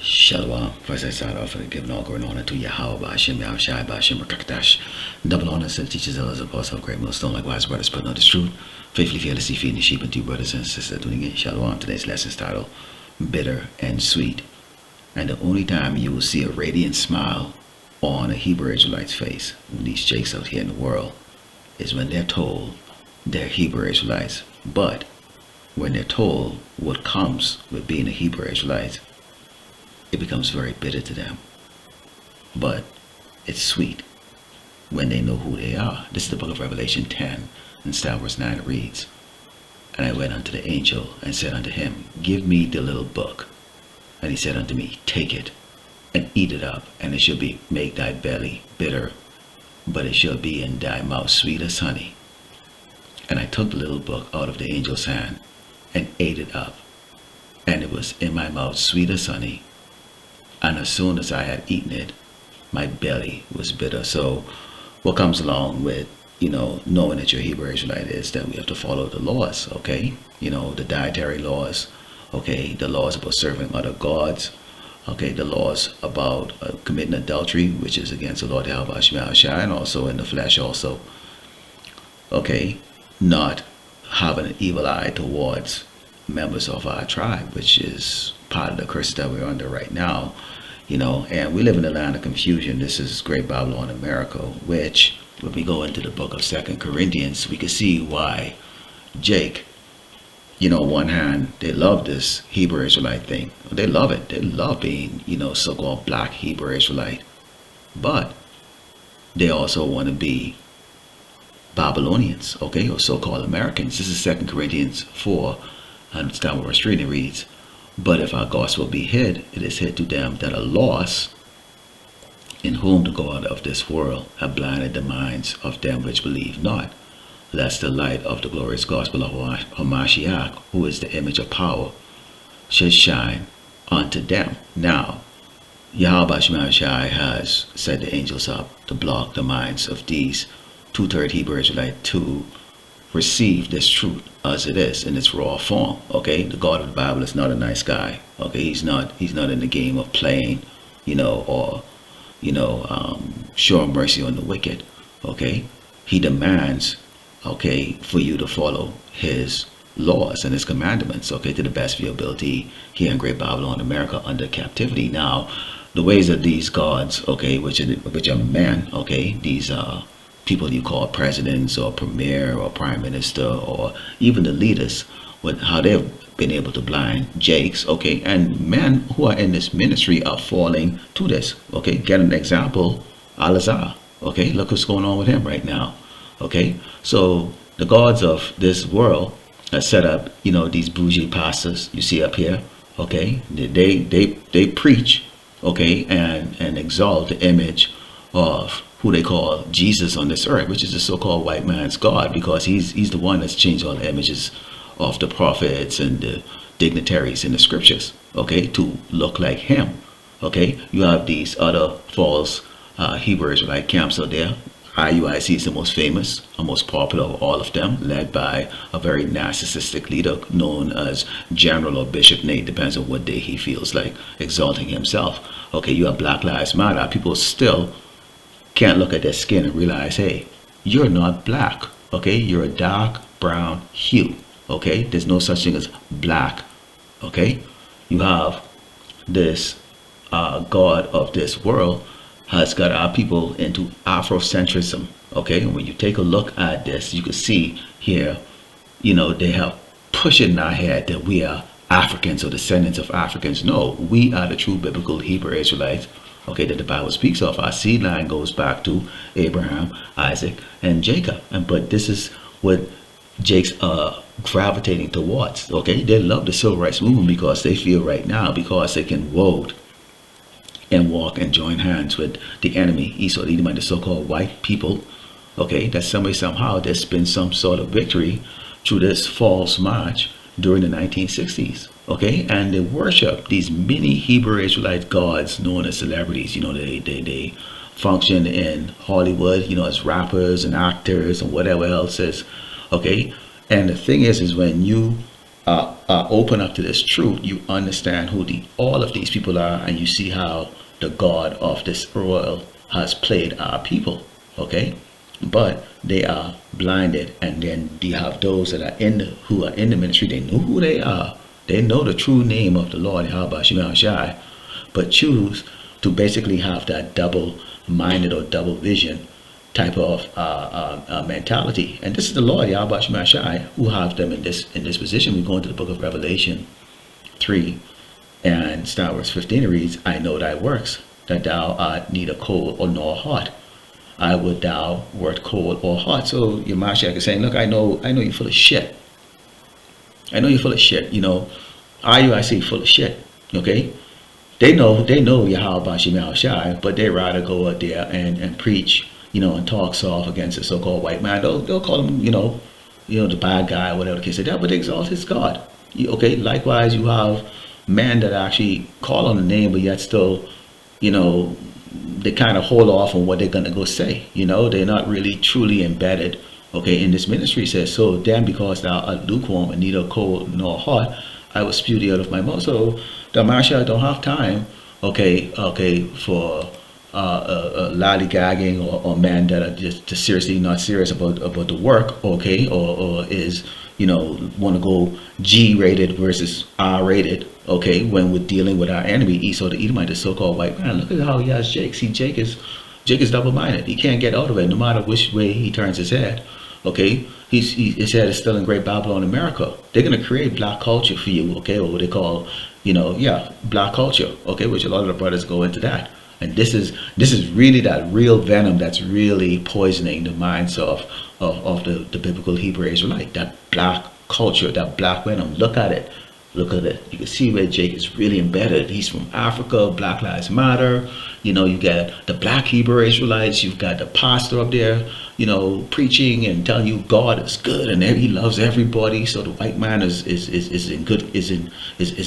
Shalom. First, I start off with giving all glory and honor to Yahweh, Ba'ashem, Yahushai, Ba'ashem, Rakakdash. Double honor to the teachers, elders, apostles, great millstone, likewise, brothers, spreading out this truth. Faithfully, fearlessly feeding the sheep and to brothers and sisters doing it. Shalom. Today's lesson is titled Bitter and Sweet. And the only time you will see a radiant smile on a Hebrew Israelite's face, when these jakes out here in the world, is when they're told they're Hebrew Israelites. But when they're told what comes with being a Hebrew Israelite, it becomes very bitter to them. But it's sweet when they know who they are. This is the book of Revelation 10, and start verse 9 reads, And I went unto the angel and said unto him, Give me the little book. And he said unto me, Take it, and eat it up, and it shall make thy belly bitter, but it shall be in thy mouth sweet as honey. And I took the little book out of the angel's hand, and ate it up, and it was in my mouth sweet as honey. And as soon as I had eaten it, my belly was bitter. So what comes along with, knowing that you're a Hebrew Israelite is that we have to follow the laws, okay? The dietary laws, okay? The laws about serving other gods, okay? The laws about committing adultery, which is against the Lord Yahweh Shai, and also in the flesh also, okay? Not having an evil eye towards members of our tribe, which is part of the curse that we're under right now, and we live in a land of confusion. This is Great Babylon America, which when we go into the book of 2 Corinthians, we can see why Jake, on one hand, they love this Hebrew Israelite thing. They love it. They love being, so-called black Hebrew Israelite. But they also want to be Babylonians, okay, or so-called Americans. This is 2 Corinthians 4, and it's down verse 3, and it reads, But if our gospel be hid, it is hid to them that are lost, in whom the God of this world have blinded the minds of them which believe not, lest the light of the glorious gospel of Hamashiach, who is the image of power, should shine unto them. Now, Yahweh Shai has set the angels up to block the minds of these two-third Hebrew Israelites to receive this truth as it is in its raw form. Okay, the God of the Bible is not a nice guy. Okay, he's not in the game of playing, or showing mercy on the wicked. Okay, he demands, okay, for you to follow his laws and his commandments, okay, to the best of your ability here in Great Babylon America under captivity. Now, the ways of these gods, okay, which are men, okay, these people you call presidents or premier or prime minister or even the leaders, with how they've been able to blind jakes, okay, and men who are in this ministry are falling to this, okay. Get an example, Al-Azhar, okay, look what's going on with him right now, okay. So the gods of this world have set up, these bougie pastors you see up here, okay. They preach, okay, and exalt the image of who they call Jesus on this earth, which is the so-called white man's God, because he's the one that's changed all the images of the prophets and the dignitaries in the scriptures, okay, to look like him, okay. You have these other false Hebrew Israelite camps out there. IUIC is the most famous and most popular of all of them, led by a very narcissistic leader known as General or Bishop Nate, depends on what day he feels like exalting himself. Okay, you have Black Lives Matter. People still can't look at their skin and realize, hey, you're not black, okay, you're a dark brown hue, okay, there's no such thing as black, okay. You have this God of this world has got our people into Afrocentrism, okay, and when you take a look at this, you can see here, they have pushed it in our head that we are Africans or descendants of Africans. No, we are the true biblical Hebrew Israelites, okay, that the Bible speaks of. Our seed line goes back to Abraham, Isaac, and Jacob. But this is what Jake's gravitating towards, okay. They love the civil rights movement because they feel right now, because they can vote and walk and join hands with the enemy, Esau, Edom, and the so-called white people, okay, that somehow there's been some sort of victory through this false march during the 1960s, okay, and they worship these mini Hebrew Israelite gods known as celebrities. They function in Hollywood, as rappers and actors and whatever else is, okay. And the thing is when you are open up to this truth, you understand who all of these people are, and you see how the God of this world has played our people. Okay, but they are blinded, and then you have those that are who are in the ministry. They know who they are. They know the true name of the Lord, Yahweh Shema Shai, but choose to basically have that double-minded or double vision type of mentality. And this is the Lord, Yahweh Shema Shai, who have them in this position. We go into the book of Revelation 3 and start verse 15. It reads, I know thy works, that thou art neither cold or nor hot. I would thou wert cold or hot. So your Mashiach is saying, look, I know you're full of shit. I know you're full of shit. You know, I say full of shit. Okay, they know Yahweh Shema Shai, but they rather go out there and preach, you know, and talk soft against the so-called white man. They'll call him, you know, the bad guy, whatever the case is. That would exalt his God. Okay, likewise, you have men that actually call on the name, but yet still, you know, they kind of hold off on what they're going to go say. You know, they're not really truly embedded, okay, in this ministry. It says, so then because thou art lukewarm and neither cold nor hot, I will spew thee out of my mouth. So the Mashiach don't have time, okay, for lollygagging or men that are just seriously not serious about the work, okay, or is, you know, want to go G-rated versus R-rated, okay, when we're dealing with our enemy, Esau the Edomite, the so-called white man. Look at how he has Jake. See, Jake is double-minded. He can't get out of it, no matter which way he turns his head, okay. His head is still in Great Babylon, America. They're going to create black culture for you, okay, or what they call, you know, black culture, okay, which a lot of the brothers go into that. And this is really that real venom that's really poisoning the minds of the biblical Hebrew Israelite. That black culture, that black venom. Look at it. Look at it. You can see where Jake is really embedded. He's from Africa. Black Lives Matter. You know, you got the black Hebrew Israelites. You've got the pastor up there, you know, preaching and telling you God is good and he loves everybody. So the white man is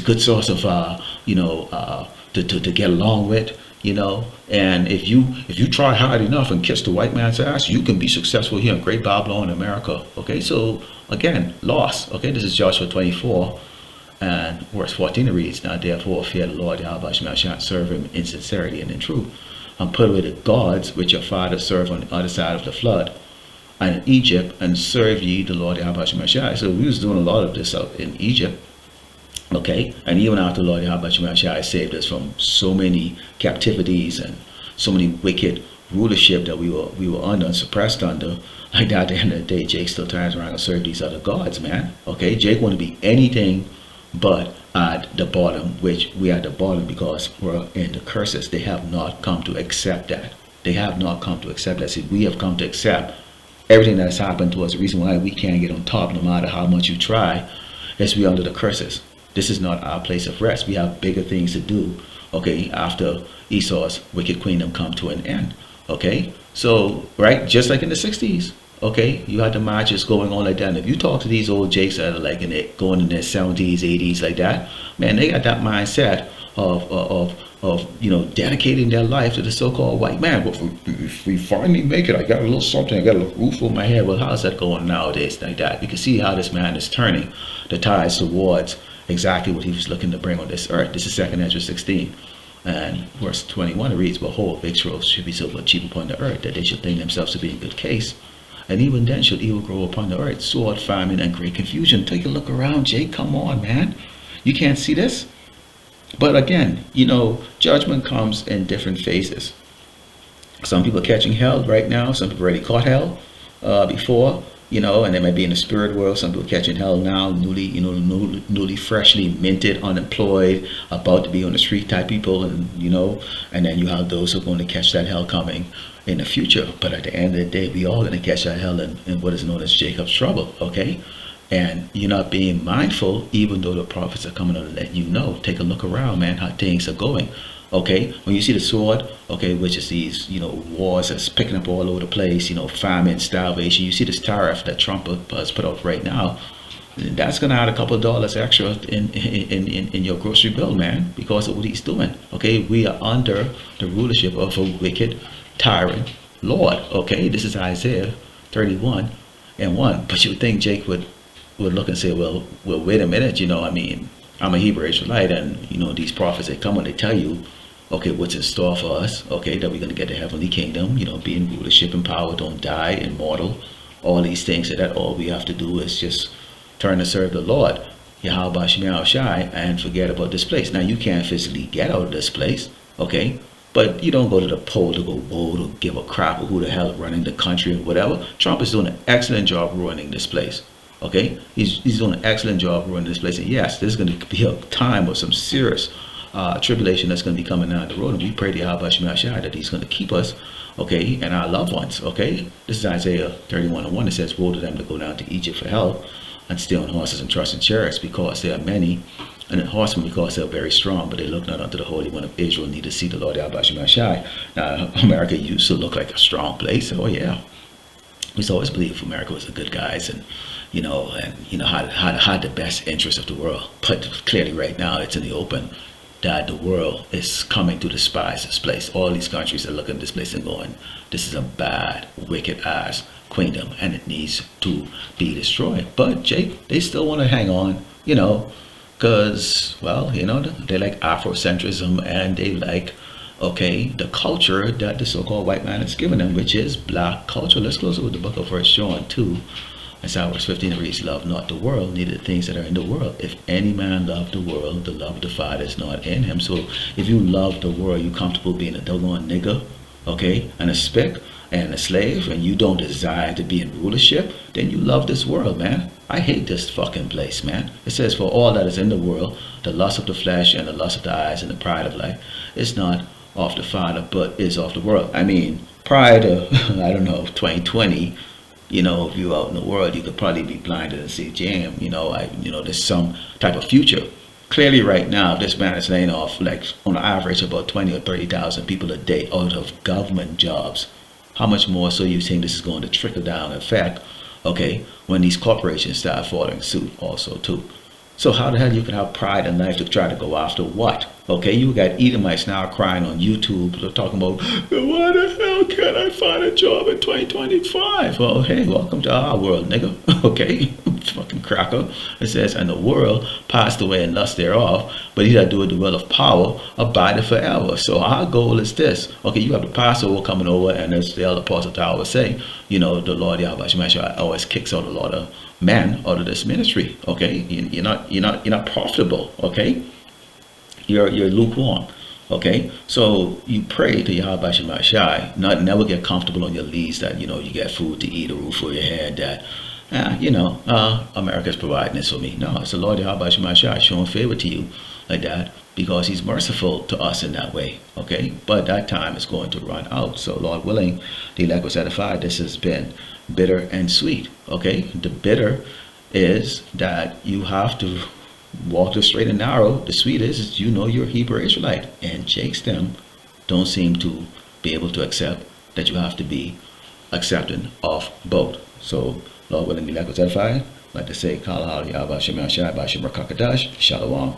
good source of you know, to get along with. You know, and if you try hard enough and kiss the white man's ass, you can be successful here in Great Babylon, America. Okay, so again, loss. Okay, this is Joshua 24 and verse 14. It reads, now therefore fear the Lord Yahweh Shema Shai, serve him in sincerity and in truth, and put away the gods which your fathers served on the other side of the flood and in Egypt, and serve ye the Lord Yahweh Shema Shai. So we was doing a lot of this out in Egypt. Okay, and even after the Lord Yahweh Shema Shai saved us from so many captivities and so many wicked rulership that we were under and suppressed under, like that, at the end of the day, Jake still turns around and serve these other gods, man. Okay, Jake want to be anything but at the bottom, which we are at the bottom because we're in the curses. They have not come to accept that. They have not come to accept that. See, we have come to accept everything that's happened to us. The reason why we can't get on top, no matter how much you try, is we under the curses. This is not our place of rest. We have bigger things to do, okay, after Esau's wicked kingdom come to an end, okay? So, right, just like in the 60s, okay, you had the marches going on like that. And if you talk to these old Jakes that are like going in their 70s, 80s like that, man, they got that mindset of you know, dedicating their life to the so-called white man. But if we finally make it, I got a little something, I got a little roof over my head. Well, how's that going nowadays like that? You can see how this man is turning the tides towards exactly what he was looking to bring on this earth. This is 2 Ezra 16 and verse 21. It reads, behold, victuals should be so cheap upon the earth, that they should think themselves to be in good case, and even then should evil grow upon the earth, sword, famine, and great confusion. Take a look around, Jake. Come on, man. You can't see this? But again, you know, judgment comes in different phases. Some people are catching hell right now. Some people already caught hell before, you know, and they might be in the spirit world. Some people catching hell now, newly, freshly minted, unemployed, about to be on the street type people, and you know, and then you have those who are going to catch that hell coming in the future. But at the end of the day, we all going to catch that hell in what is known as Jacob's trouble, okay? And you're not being mindful, even though the prophets are coming to let you know. Take a look around, man, how things are going. Okay, when you see the sword, okay, which is these, you know, wars that's picking up all over the place, you know, famine, starvation. You see this tariff that Trump has put out right now. That's gonna add a couple of dollars extra in your grocery bill, man, because of what he's doing. Okay, we are under the rulership of a wicked tyrant Lord. Okay, this is Isaiah 31:1. But you would think Jake would would look and say, well, wait a minute, I mean, I'm a Hebrew Israelite, and these prophets, they come and they tell you, okay, what's in store for us, okay, that we're going to get the heavenly kingdom, be in rulership and power, don't die, immortal, all these things, so that all we have to do is just turn to serve the Lord, Yahweh Shema Shai, and forget about this place. Now, you can't physically get out of this place, okay, but you don't go to the poll to go vote or give a crap of who the hell running the country or whatever. Trump is doing an excellent job running this place. Okay, he's doing an excellent job running this place. And yes, there's going to be a time of some serious tribulation that's going to be coming down the road. And we pray to Yahweh Shema Shai that he's going to keep us, okay, and our loved ones. Okay, this is Isaiah 31:1. It says, woe to them that go down to Egypt for help and stay on horses and trust in chariots, because there are many, and in horsemen because they're very strong, but they look not unto the Holy One of Israel, neither see the Lord Yahweh Shema Shai. Now, America used to look like a strong place. Oh yeah, we always believed America was the good guys, and had the best interest of the world. But clearly right now it's in the open that the world is coming to despise this place. All these countries are looking at this place and going, this is a bad, wicked ass kingdom, and it needs to be destroyed. But Jake, they still want to hang on, because, well, they like Afrocentrism, and they like, okay, the culture that the so-called white man has given them, which is black culture. Let's close it with the book of 1 John 2. And so verse 15 reads, love not the world, neither the things that are in the world. If any man love the world, the love of the Father is not in him. So if you love the world, you comfortable being a doggone nigger, okay, and a spick and a slave, and you don't desire to be in rulership, then you love this world, man. I hate this fucking place, man. It says, for all that is in the world, the lust of the flesh and the lust of the eyes and the pride of life, is not of the Father, but is of the world. I mean, prior to, I don't know, 2020, if you're out in the world, you could probably be blinded and see, damn, there's some type of future. Clearly right now, this man is laying off, like, on average, about 20 or 30,000 people a day out of government jobs. How much more so you think this is going to trickle down effect, okay, when these corporations start following suit also too? So how the hell you can have pride in life to try to go after what? Okay, you got Edomites now crying on YouTube. They're talking about, why the hell can I find a job in 2025? Well, hey, welcome to our world, nigga. Okay, fucking cracker. It says, and the world passed away and lust thereof, but he that doeth the will of power abideth forever. So our goal is this. Okay, you have the Passover coming over, and as the elder apostle Tower was saying, the Lord Yahweh Shema always kicks out a lot of men out of this ministry. Okay, you're not profitable. Okay, you're lukewarm. Okay, so you pray to Yahweh Shema Shai, never get comfortable on your leads that you get food to eat, a roof over your head, that America's providing this for me. No, it's the Lord Yahweh Shema Shai showing favor to you like that, because he's merciful to us in that way. Okay, but that time is going to run out. So Lord willing, the elect was edified. This has been bitter and sweet. Okay, the bitter is that you have to walk the straight and narrow. The sweet is you're a Hebrew Israelite, and Jake's them don't seem to be able to accept that you have to be accepting of both. So Lord willing, the elect was edified. Like to say, Kal Hal Yahweh Shem Yahshai B'Shem Rakakadash Shalom.